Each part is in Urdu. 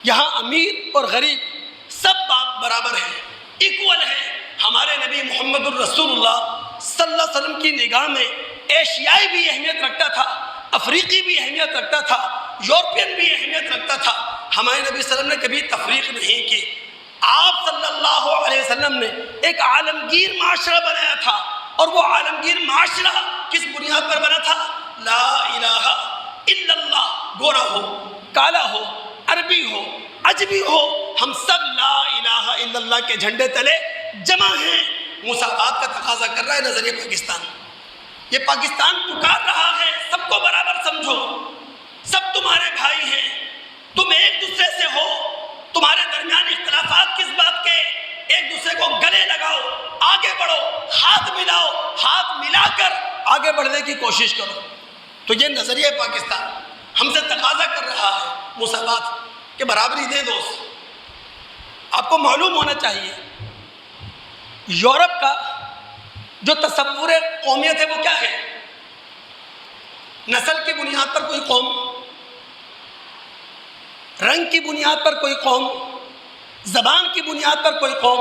یہاں امیر اور غریب سب باپ برابر ہیں، ایکول ہیں۔ ہمارے نبی محمد الرسول اللہ صلی اللہ علیہ وسلم کی نگاہ میں ایشیائی بھی اہمیت رکھتا تھا، افریقی بھی اہمیت رکھتا تھا، یورپین بھی اہمیت رکھتا تھا۔ ہمارے نبی صلی اللہ علیہ وسلم نے کبھی تفریق نہیں کی۔ آپ صلی اللہ علیہ وسلم نے ایک عالمگیر معاشرہ بنایا تھا، اور وہ عالمگیر معاشرہ کس بنیاد پر بنا تھا؟ لا الہ الا اللہ۔ گورا ہو، کالا ہو، عربی ہو، عجمی ہو، ہم سب لا الہ الا اللہ کے جھنڈے تلے جمع ہیں۔ مساوات کا تقاضا کر رہا ہے نظریہ پاکستان۔ یہ پاکستان پکار رہا ہے سب کو برابر سمجھو، سب تمہارے بھائی ہیں، تم ایک دوسرے سے ہو، تمہارے درمیان اختلافات کس بات کے؟ ایک دوسرے کو گلے لگاؤ، آگے بڑھو، ہاتھ ملاؤ، ہاتھ ملا کر آگے بڑھنے کی کوشش کرو۔ تو یہ نظریہ پاکستان ہم سے تقاضا کر رہا ہے مساوات کہ برابری دے دوست۔ آپ کو معلوم ہونا چاہیے یورپ کا جو تصور قومیت ہے وہ کیا ہے؟ نسل کی بنیاد پر کوئی قوم، رنگ کی بنیاد پر کوئی قوم، زبان کی بنیاد پر کوئی قوم،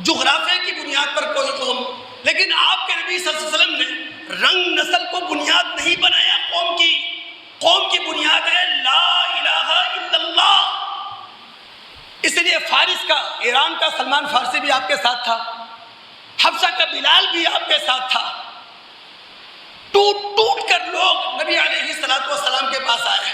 جغرافیہ کی بنیاد پر کوئی قوم۔ لیکن آپ کے نبی صلی اللہ علیہ وسلم نے رنگ نسل کو بنیاد نہیں بنایا قوم کی۔ قوم کی بنیاد ہے لا الہ الا اللہ۔ اس لیے فارس کا، ایران کا سلمان فارسی بھی آپ کے ساتھ تھا، حبشہ کا بلال بھی آپ کے ساتھ تھا۔ ٹوٹ ٹوٹ کر لوگ نبی علیہ الصلوۃ والسلام کے پاس آئے۔